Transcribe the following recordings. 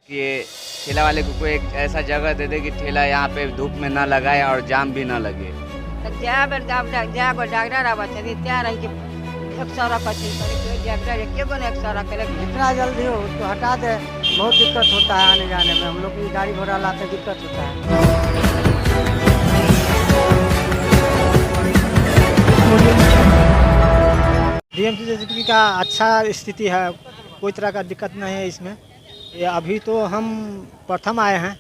कि ठेला वाले को कोई एक ऐसा जगह दे दे कि ठेला यहाँ पे धूप में ना लगाए और जाम भी ना लगे। डॉक्टर आवत है त्या रही कि 100 पच्चीस डॉक्टर के गो 100 करे जितना जल्दी हो उसको हटा दे। बहुत दिक्कत होता है आने जाने में, हम लोग की गाड़ी घोड़ा लाते दिक्कत होता है। डीएमसी का अच्छा स्थिति है, कोई तरह का दिक्कत नहीं है इसमें। ये अभी तो हम प्रथम आए हैं,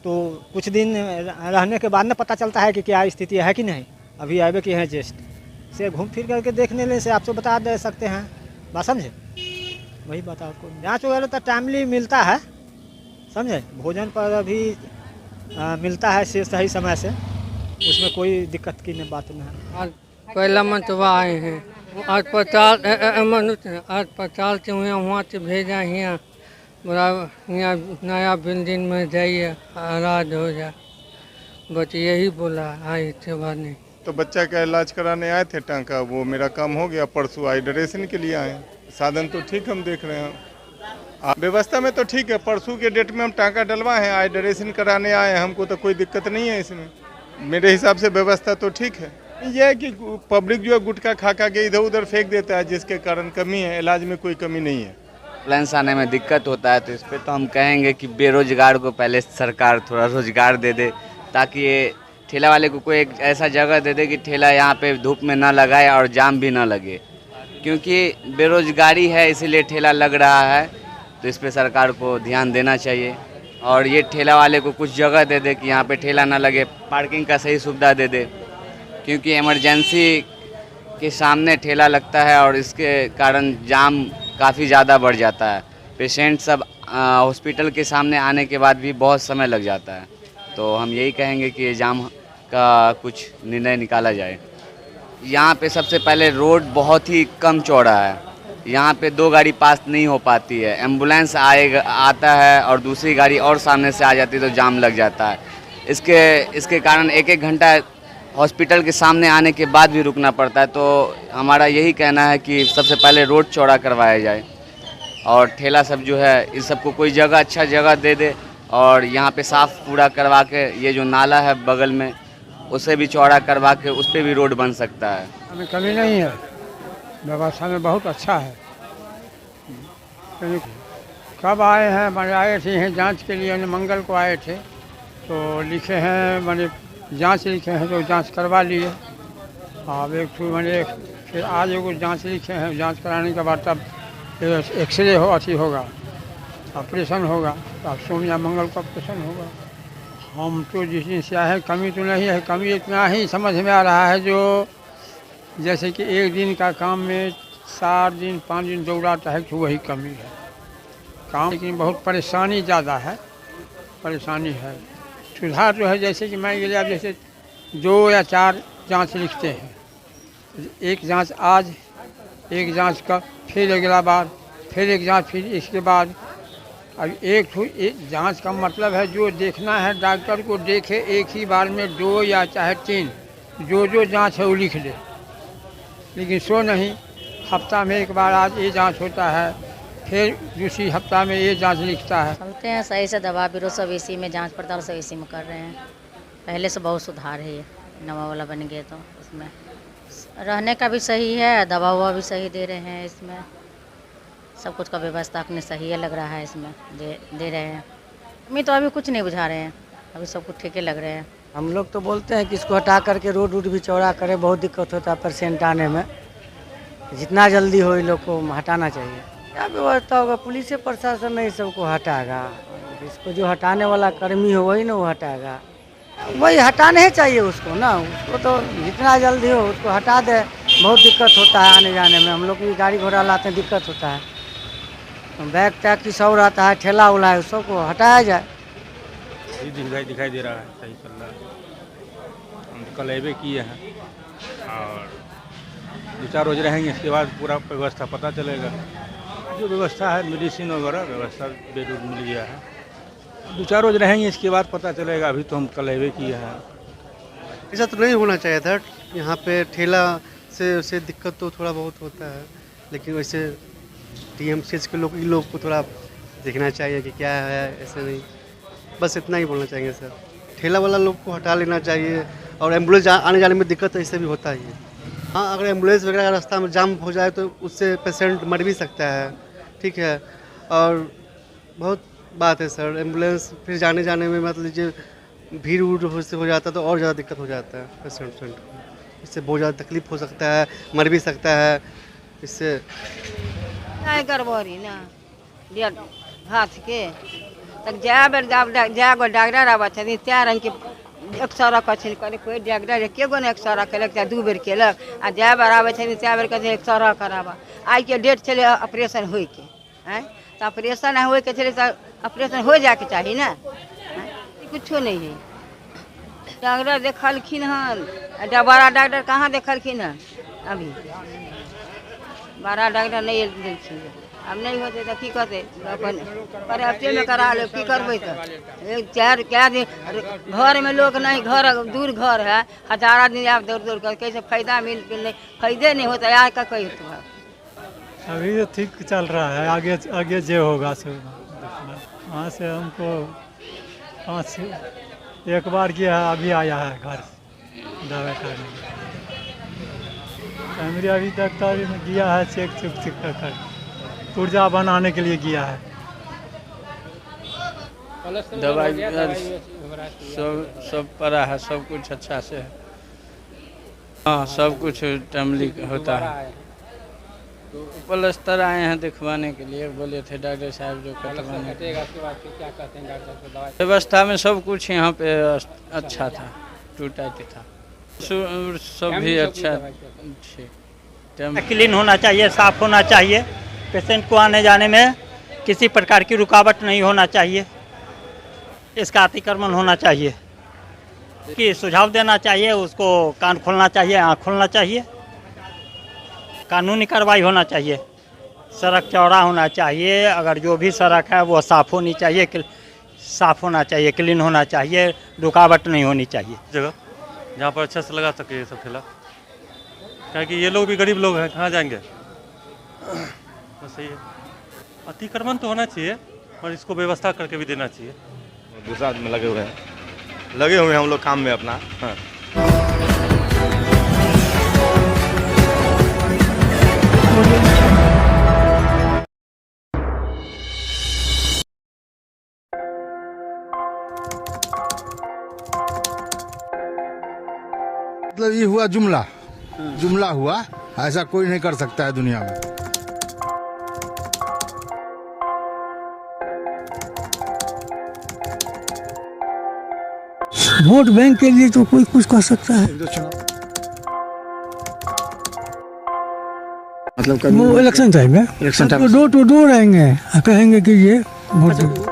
तो कुछ दिन रहने के बाद ना पता चलता है कि क्या स्थिति है कि नहीं। अभी आए कि हैं जस्ट से घूम फिर करके देखने ले से आपसे बता दे सकते हैं, बात समझे। वही बता आपको जाँच वगैरह तो टाइमली मिलता है, समझे। भोजन पर अभी मिलता है से सही समय से, उसमें कोई दिक्कत की बात नहीं है। आज पहला मंतवा आए हैं, आज 50 से वहाँ से भेजा यहाँ बड़ा यहाँ नया बिल्डिंग में जाइए आराध हो जाए, बस यही बोला आई थे बात नहीं। तो बच्चा का इलाज कराने आए थे टांका, वो मेरा काम हो गया। परसों हाइड्रेशन के लिए आए। साधन तो ठीक हम देख रहे हैं, व्यवस्था में तो ठीक है। परसों के डेट में हम टांका डलवाए हैं, हाइड्रेशन कराने आए हैं, हमको तो कोई दिक्कत नहीं है इसमें। मेरे हिसाब से व्यवस्था तो ठीक है। यह है कि पब्लिक जो है गुटखा खा के इधर उधर फेंक देता है, जिसके कारण कमी है। इलाज में कोई कमी नहीं है। एम्बुलेंस आने में दिक्कत होता है, तो इस पर तो हम कहेंगे कि बेरोजगार को पहले सरकार थोड़ा रोजगार दे दे, ताकि ये ठेला वाले को कोई एक ऐसा जगह दे दे कि ठेला यहाँ पे धूप में ना लगाए और जाम भी ना लगे। क्योंकि बेरोजगारी है इसीलिए ठेला लग रहा है, तो इस पर सरकार को ध्यान देना चाहिए। और ये ठेला वाले को कुछ जगह दे दे कि यहाँ पे ठेला ना लगे, पार्किंग का सही सुविधा दे दे। क्योंकि इमरजेंसी के सामने ठेला लगता है और इसके कारण जाम काफ़ी ज़्यादा बढ़ जाता है। पेशेंट सब हॉस्पिटल के सामने आने के बाद भी बहुत समय लग जाता है। तो हम यही कहेंगे कि ये जाम का कुछ निर्णय निकाला जाए। यहाँ पे सबसे पहले रोड बहुत ही कम चौड़ा है, यहाँ पे 2 गाड़ी पास नहीं हो पाती है। एम्बुलेंस आता है और दूसरी गाड़ी और सामने से आ जाती है तो जाम लग जाता है। इसके कारण 1-1 घंटा हॉस्पिटल के सामने आने के बाद भी रुकना पड़ता है। तो हमारा यही कहना है कि सबसे पहले रोड चौड़ा करवाया जाए और ठेला सब जो है इस सबको कोई जगह अच्छा जगह दे दे और यहाँ पे साफ़ पूरा करवा के ये जो नाला है बगल में उसे भी चौड़ा करवा के उस पर भी रोड बन सकता है। हमें कमी नहीं है, व्यवस्था में बहुत अच्छा है। कब आए हैं, मैंने आए थे यहाँ जांच के लिए, मंगल को आए थे तो लिखे हैं मैंने जांच लिखे हैं तो जांच करवा लिए। अब मैंने फिर आज एगो जांच लिखे हैं, जांच कराने के बाद तब एक्सरे होगा, ऑपरेशन होगा। अब सोम या मंगल को ऑपरेशन होगा। हम तो जिस दिन से आए कमी तो नहीं है, कमी इतना ही समझ में आ रहा है जो जैसे कि एक दिन का काम में 4 दिन 5 दिन दौड़ाता है, तो वही कमी है काम। लेकिन बहुत परेशानी ज़्यादा है, परेशानी है। सुधार जो है जैसे कि मान लीजिए आप जैसे 2 या 4 जांच लिखते हैं, एक जांच आज, एक जांच का फिर अगला बार, फिर एक जांच, फिर इसके बाद। अब एक जांच का मतलब है जो देखना है डॉक्टर को देखे एक ही बार में 2 या चाहे 3 जो जांच है वो लिख ले। लेकिन सो नहीं, हफ्ता में एक बार आज ये जांच होता है, फिर दूसरी हफ्ता में ये जांच लिखता है। चलते हैं सही से, दवा बीरो सब इसी में, जांच पड़ताल सब इसी में कर रहे हैं। पहले से बहुत सुधार है, ये नवा वाला बन गया तो इसमें रहने का भी सही है, दवा ववा भी सही दे रहे हैं। इसमें सब कुछ का व्यवस्था अपने सही है, लग रहा है इसमें दे रहे हैं। मैं तो अभी कुछ नहीं बुझा रहे हैं, अभी सब कुछ ठीक लग रहे हैं। हम लोग तो बोलते हैं कि इसको हटा करके रोड भी चौड़ा करे, बहुत दिक्कत होता है पेशेंट आने में। जितना जल्दी हो इन लोग को हटाना चाहिए। क्या व्यवस्था होगा, पुलिस प्रशासन नहीं सबको हटाएगा। इसको जो हटाने वाला कर्मी हो वही ना वो हटाएगा, वही हटाने ही चाहिए उसको ना। उसको तो जितना जल्दी हो उसको हटा दे। बहुत दिक्कत होता है आने जाने में, हम लोग की गाड़ी घोड़ा लाते हैं दिक्कत होता है। बैग टैग की सब रहता है, ठेला उला है, सबको हटाया जाए। दिखाई दे रहा है, सही चल रहा है। हम तो कल अबे किए हैं और 2-4 रोज रहेंगे, इसके बाद पूरा व्यवस्था पता चलेगा। जो व्यवस्था है मेडिसिन वगैरह व्यवस्था बेड मिल गया है, 2-4 रोज रहेंगे, इसके बाद पता चलेगा। अभी तो हम कल अबे किए हैं। ऐसा तो नहीं होना चाहिए था। यहाँ पे ठेला से दिक्कत तो थोड़ा बहुत होता है, लेकिन वैसे DMCH के लोग इन लोग को थोड़ा देखना चाहिए कि क्या है, ऐसे नहीं, बस इतना ही बोलना चाहेंगे सर। ठेला वाला लोग को हटा लेना चाहिए, और एम्बुलेंस आने जाने में दिक्कत ऐसे भी होता ही है। हाँ, अगर एम्बुलेंस वगैरह रास्ता में जाम हो जाए तो उससे पेशेंट मर भी सकता है, ठीक है। और बहुत बात है सर, एम्बुलेंस फिर जाने में मतलब लीजिए भीड़ उड़ से हो जाता है तो और ज़्यादा दिक्कत हो जाता है पेशेंट को, इससे बहुत ज़्यादा तकलीफ हो सकता है, मर भी सकता है इससे। नहीं गड़बड़ी ना डेढ़ हाथ के तक जै बेर जै गो डॉक्टर आबै छथिन तै रंग के एक्सरे कहथिन, कहलिए कोई डॉक्टर एके गो ने एक्सरे केलक चाहे 2 बेर केलक, आ जै बेर आबै छथिन तै बेर कहथिन एक्सरे कराबऽ। आइ के डेट छलै ऑपरेशन होइके, आँय तऽ ऑपरेशन होइके छलै तऽ ऑपरेशन हो जाइके चाही ने, कुछो नहीं है। डॉक्टर देखलखिन हन, बड़ा डॉक्टर कहाँ देखलखिन हन, अभी बड़ा डॉक्टर नहीं देखिन। अब नहीं होते तो की करते, अपन प्राइवेटे में करा लो, की करबै तो चार क्या दिन घर में लोग नहीं, घर दूर घर है, 1000 आदमी आप दौड़ कर कैसे फायदा मिल नहीं, फायदे नहीं होता यार का कोई तो। अभी तो ठीक चल रहा है, आगे जो होगा सो वहाँ से हमको 5 एक बार गया है, अभी आया है घर दवा करने। फैमिली अभी तक तो गया है चेक कर पुर्जा बनाने के लिए गया है। दवाई सब पड़ा है, सब कुछ अच्छा से है। हाँ, सब कुछ टाइमली होता है। प्लस्तर आए हैं दिखवाने के लिए, बोले थे डॉक्टर साहब जो कटवाने। व्यवस्था में सब कुछ यहाँ पे अच्छा था, टूटा था, सब भी अच्छा क्लीन होना चाहिए, साफ होना चाहिए। पेशेंट को आने जाने में किसी प्रकार की रुकावट नहीं होना चाहिए, इसका अतिक्रमण होना चाहिए कि सुझाव देना चाहिए, उसको कान खोलना चाहिए, आँख खोलना चाहिए, कानूनी कार्रवाई होना चाहिए। सड़क चौड़ा होना चाहिए, अगर जो भी सड़क है वो साफ़ होनी चाहिए, साफ़ होना चाहिए, क्लीन होना चाहिए, रुकावट नहीं होनी चाहिए। जगह जहाँ पर अच्छा से लगा सके ये सब ठेला, क्या कि ये लोग भी गरीब लोग हैं, कहाँ जाएंगे। बस सही है, अतिक्रमण तो होना चाहिए और इसको व्यवस्था करके भी देना चाहिए। दूसरा आदमी लगे हुए हैं हम लोग काम में अपना। हाँ। मतलब ये हुआ जुमला हुआ, ऐसा कोई नहीं कर सकता है दुनिया में। वोट बैंक के लिए तो कोई कुछ कर सकता है, मतलब वो इलेक्शन टाइम में डोर टू डोर आएंगे, कहेंगे कि ये वोट